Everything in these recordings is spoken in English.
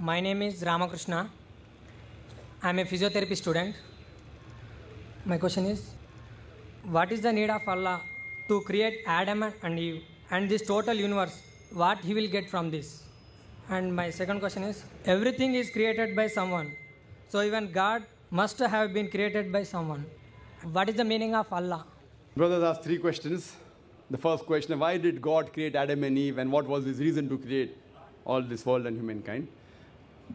My name is Ramakrishna. I am a physiotherapy student. My question is, what is the need of Allah to create Adam and Eve and this total universe? What he will get from this? And my second question is, everything is created by someone. So even God must have been created by someone. What is the meaning of Allah? Brothers asked three questions. The first question, why did God create Adam and Eve and what was his reason to create all this world and humankind?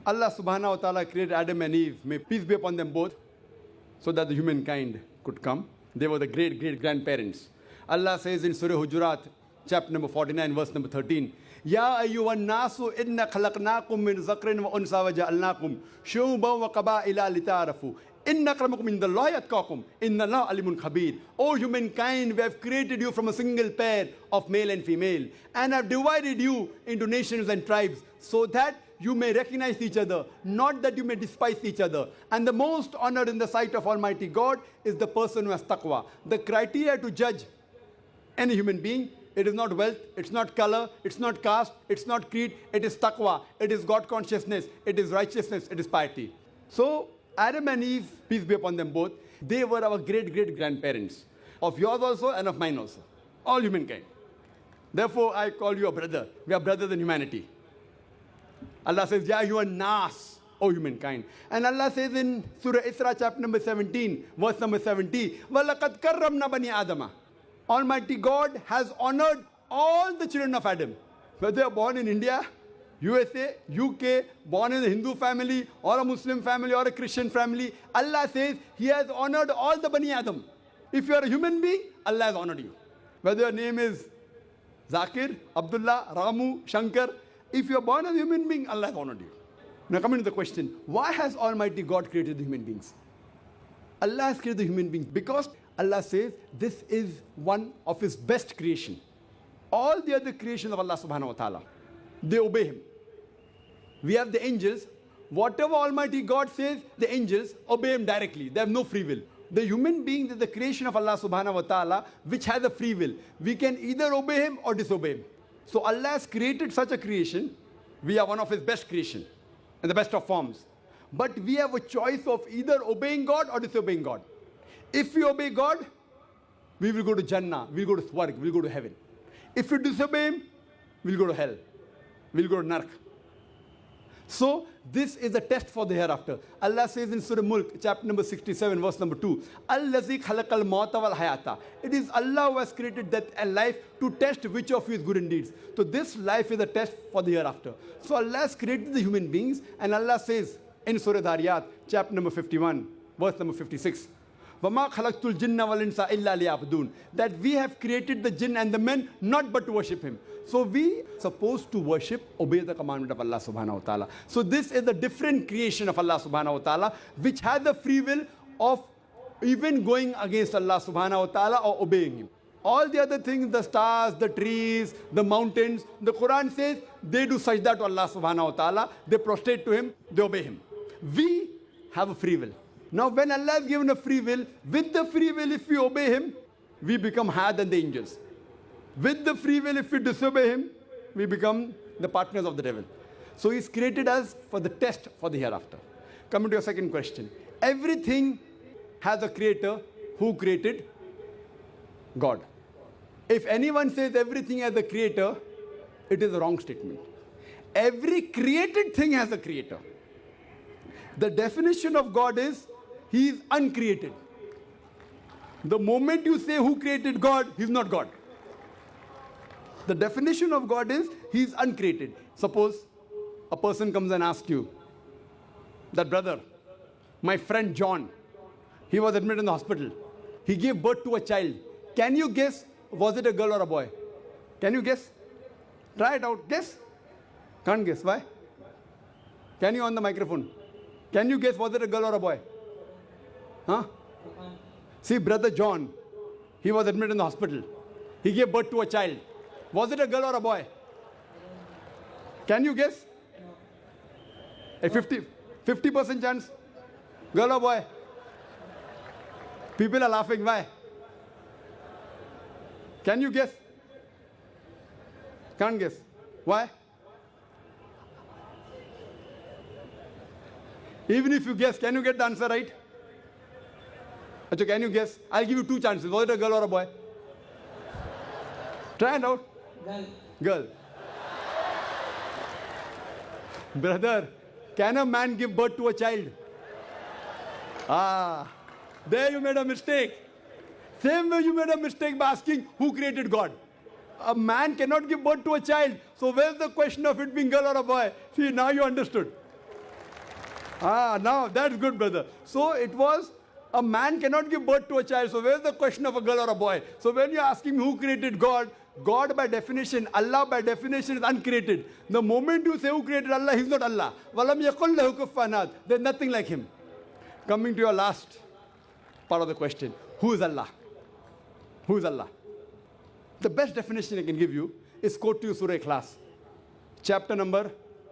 Allah subhanahu wa ta'ala created Adam and Eve, may peace be upon them both, so that the humankind could come. They were the great-great-grandparents. Allah says in Surah Hujurat, chapter number 49, verse number 13, Ya ayyuhan nasu inna khalaqnakum min zakrin wa unsa wa ja'alnakum shu'uban wa qaba'ila lita'arafu. Inna akramakum indallahi atqakum. Inna Allah alimun khabir. O humankind, we have created you from a single pair of male and female and have divided you into nations and tribes so that you may recognize each other, not that you may despise each other. And the most honored in the sight of Almighty God is the person who has taqwa. The criteria to judge any human being, it is not wealth, it's not color, it's not caste, it's not creed, it is taqwa, it is God consciousness, it is righteousness, it is piety. So Adam and Eve, peace be upon them both, they were our great-great-grandparents, of yours also and of mine also, all humankind. Therefore, I call you a brother. We are brothers in humanity. Allah says, Ya ayyuhan nas, O humankind. And Allah says in Surah Isra, chapter number 17, verse number 70, وَلَقَدْ كَرَّمْنَا بَنِي آدَمَ. Almighty God has honored all the children of Adam. Whether they are born in India, USA, UK, born in a Hindu family, or a Muslim family, or a Christian family, Allah says He has honored all the Bani Adam. If you are a human being, Allah has honored you. Whether your name is Zakir, Abdullah, Ramu, Shankar, if you are born as a human being, Allah has honored you. Now coming to the question, why has Almighty God created the human beings? Allah has created the human beings because Allah says this is one of His best creation. All the other creations of Allah subhanahu wa ta'ala, they obey Him. We have the angels. Whatever Almighty God says, the angels obey Him directly. They have no free will. The human being is the creation of Allah subhanahu wa ta'ala, which has a free will. We can either obey Him or disobey Him. So Allah has created such a creation. We are one of His best creation and the best of forms. But we have a choice of either obeying God or disobeying God. If we obey God, we will go to Jannah, we will go to Swarg, we will go to heaven. If we disobey Him, we will go to hell. We will go to Nark. So this is a test for the hereafter. Allah says in Surah Mulk, chapter number 67, verse number 2, Allazi khalaqal mauta wal hayata. It is Allah who has created death and life to test which of you is good in deeds. So this life is a test for the hereafter. So Allah has created the human beings, and Allah says in Surah Dhariyat, chapter number 51, verse number 56, وَمَا خَلَقْتُ الْجِنَّ وَالْإِنسَ إِلَّا لِيَعْبُدُونَ. That we have created the jinn and the men not but to worship Him. So we supposed to worship, obey the commandment of Allah subhanahu wa ta'ala. So this is the different creation of Allah subhanahu wa ta'ala, which has the free will of even going against Allah subhanahu wa ta'ala or obeying Him. All the other things, the stars, the trees, the mountains, the Quran says they do sajda to Allah subhanahu wa ta'ala, they prostrate to Him, they obey Him. We have a free will. Now when Allah has given a free will, with the free will if we obey Him, we become higher than the angels. With the free will if we disobey Him, we become the partners of the devil. So He's created us for the test for the hereafter. Coming to your second question. Everything has a creator. Who created? God. If anyone says everything has a creator, it is a wrong statement. Every created thing has a creator. The definition of God is He is uncreated. The moment you say who created God, He's not God. The definition of God is He is uncreated. Suppose a person comes and asks you, that brother, my friend John, he was admitted in the hospital. He gave birth to a child. Can you guess, was it a girl or a boy? Can you guess? Try it out. Guess. Can't guess. Why? Can you on the microphone? Can you guess, was it a girl or a boy? Huh? See, brother John, he was admitted in the hospital. He gave birth to a child. Was it a girl or a boy? Can you guess? A 50% chance? Girl or boy? People are laughing. Why? Can you guess? Can't guess. Why? Even if you guess, can you get the answer right? Achha, can you guess? I'll give you two chances. Was it a girl or a boy? Try it out. Girl. Brother, can a man give birth to a child? Ah, there you made a mistake. Same way you made a mistake by asking who created God. A man cannot give birth to a child. So where's the question of it being girl or a boy? See, now you understood. Ah, now that's good, brother. So it was a man cannot give birth to a child. So where's the question of a girl or a boy? So when you're asking who created God, God by definition, Allah by definition is uncreated. The moment you say who created Allah, He's not Allah. Walam yakul lahu kufuwan ahad. There's nothing like Him. Coming to your last part of the question, who is Allah? Who is Allah? The best definition I can give you is quote to you Surah Ikhlas, chapter number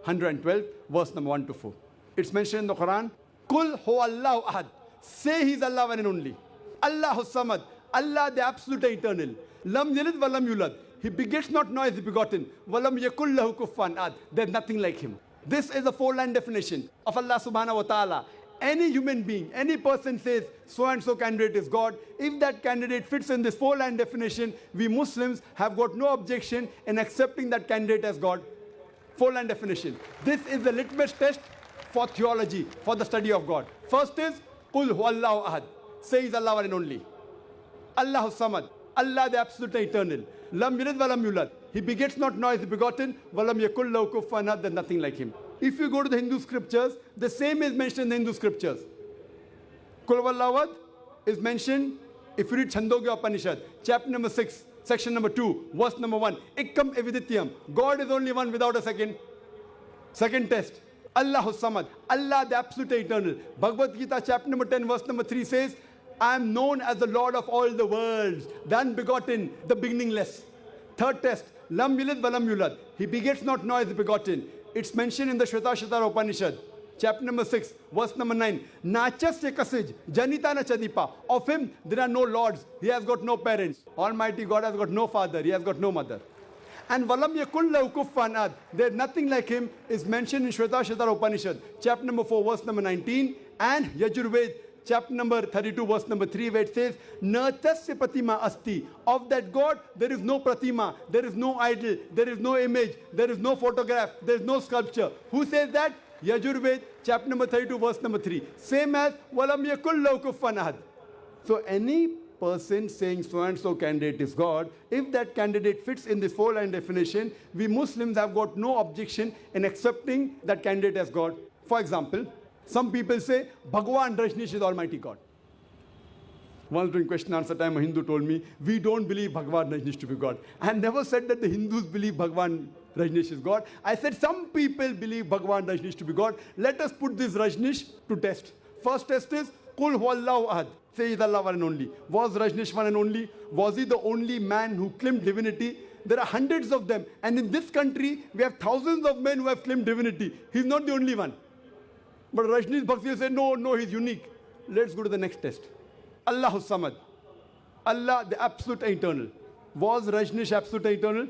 112, verse number 1 to 4. It's mentioned in the Quran, Kul huwallahu ahad. Say He's Allah one and only. Allahu samad. Allah the absolute eternal. Lam yalid walam yulad. He begets not nor is he begotten. Walam yakul lahu kufuwan ahad. There's nothing like Him. This is a four-line definition of Allah subhanahu wa ta'ala. Any human being, any person says so-and-so candidate is God. If that candidate fits in this four-line definition, we Muslims have got no objection in accepting that candidate as God. Four-line definition. This is the litmus test for theology, for the study of God. First is, Qul huwallahu ahad. Say He's Allah one and only. Allahu samad. Allah the absolute eternal. Lam yalid walam yulad. He begets not nor is he begotten. Walam yakul lahu kufuwan ahad. There's nothing like Him. If you go to the Hindu scriptures, the same is mentioned in the Hindu scriptures. Kul huwallahu ahad is mentioned if you read Chandogya Upanishad, chapter number 6, section number 2, verse number 1. Ekkam evidityam. God is only one without a second. Second test. Allahu samad. Allah the absolute eternal. Bhagavad Gita, chapter number 10, verse number 3 says, I am known as the Lord of all the worlds, the unbegotten, the beginningless. Third test. Lam yalid walam yulad. He begets not nor is he begotten. It's mentioned in the Shvetasvatara Upanishad, chapter number 6, verse number 9. Nachasya kasij, janita na chadipa. Of Him there are no lords. He has got no parents. Almighty God has got no father. He has got no mother. And walam yakul lahu kufuwan ahad. There's nothing like Him is mentioned in Shvetasvatara Upanishad, chapter number 4, verse number 19. And Yajurved, chapter number 32, verse number 3, where it says, Natasya pratima asti. Of that God, there is no pratima, there is no idol, there is no image, there is no photograph, there is no sculpture. Who says that? Yajurved, chapter number 32, verse number 3. Same as, Walam yakul lahu kufuwan ahad. So any person saying so-and-so candidate is God, if that candidate fits in this four-line definition, we Muslims have got no objection in accepting that candidate as God. For example, some people say, Bhagwan Rajneesh is Almighty God. Once during question answer time, a Hindu told me, we don't believe Bhagwan Rajneesh to be God. I never said that the Hindus believe Bhagwan Rajneesh is God. I said some people believe Bhagwan Rajneesh to be God. Let us put this Rajneesh to test. First test is, Kul huwallahu ahad. Say He's Allah one and only. Was Rajneesh one and only? Was he the only man who claimed divinity? There are hundreds of them. And in this country, we have thousands of men who have claimed divinity. He's not the only one. But Rajneesh Bhaksi said, no, he's unique. Let's go to the next test. Allahu samad. Allah, the absolute eternal. Was Rajneesh absolute eternal?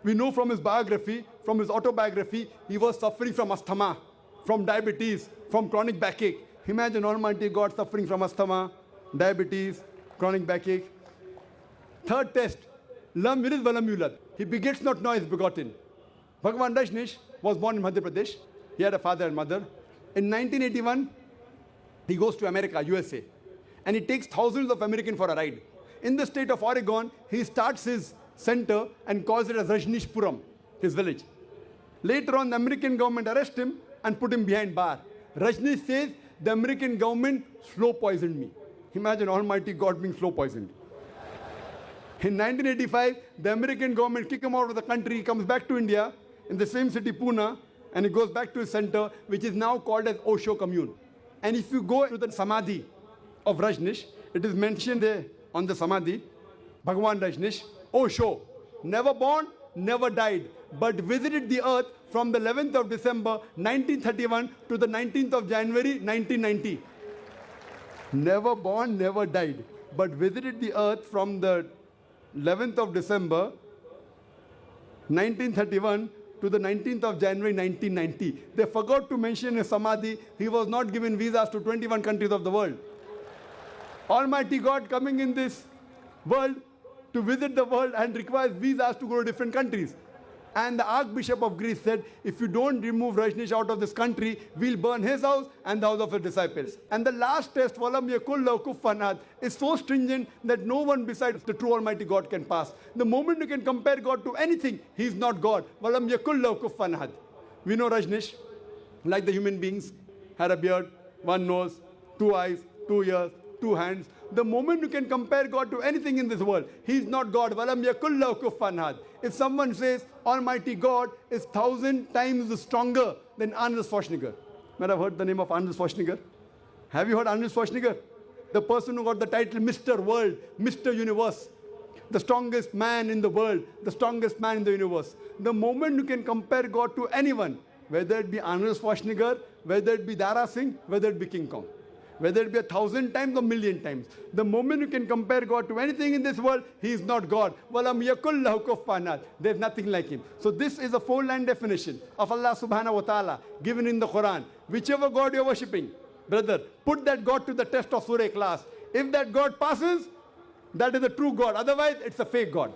We know from his biography, from his autobiography, he was suffering from asthma, from diabetes, from chronic backache. Imagine Almighty God suffering from asthma, diabetes, chronic backache. Third test. Lam yalid walam yulad. He begets not nor is begotten. Bhagwan Rajneesh was born in Madhya Pradesh. He had a father and mother. In 1981, he goes to America, USA, and he takes thousands of Americans for a ride. In the state of Oregon, he starts his center and calls it as Rajneeshpuram, his village. Later on, the American government arrests him and put him behind bar. Rajneesh says, the American government slow poisoned me. Imagine Almighty God being slow poisoned. In 1985, the American government kicked him out of the country. He comes back to India in the same city, Pune, and he goes back to his center, which is now called as Osho Commune. And if you go to the Samadhi of Rajneesh, it is mentioned there on the Samadhi, Bhagwan Rajneesh, Osho, never born, never died, but visited the earth from the 11th of December 1931 to the 19th of January 1990. Never born, never died, but visited the earth from the 11th of December 1931 to the 19th of January 1990. They forgot to mention in Samadhi, he was not given visas to 21 countries of the world. Almighty God coming in this world to visit the world and requires visas to go to different countries. And the Archbishop of Greece said, if you don't remove Rajneesh out of this country, we'll burn his house and the house of his disciples. And the last test, Walam yakul lahu kufuwan ahad, is so stringent that no one besides the true Almighty God can pass. The moment you can compare God to anything, he is not God. Walam yakul lahu kufuwan ahad. We know Rajneesh, like the human beings, had a beard, one nose, two eyes, 2 ears, 2 hands. The moment you can compare God to anything in this world, he is not God. Walam yakul lahu kufuwan ahad. If someone says Almighty God is 1,000 times stronger than Arnold Schwarzenegger. Might have heard the name of Arnold Schwarzenegger? Have you heard Arnold Schwarzenegger? The person who got the title Mr. World, Mr. Universe. The strongest man in the world, the strongest man in the universe. The moment you can compare God to anyone, whether it be Arnold Schwarzenegger, whether it be Dara Singh, whether it be King Kong, whether it be 1,000 times or 1,000,000 times. The moment you can compare God to anything in this world, he is not God. Walam yakul lahu kufuwan ahad. There is nothing like him. So this is a 4-line definition of Allah subhanahu wa ta'ala given in the Quran. Whichever God you are worshipping, brother, put that God to the test of Surah Ikhlas. If that God passes, that is the true God. Otherwise, it's a fake God.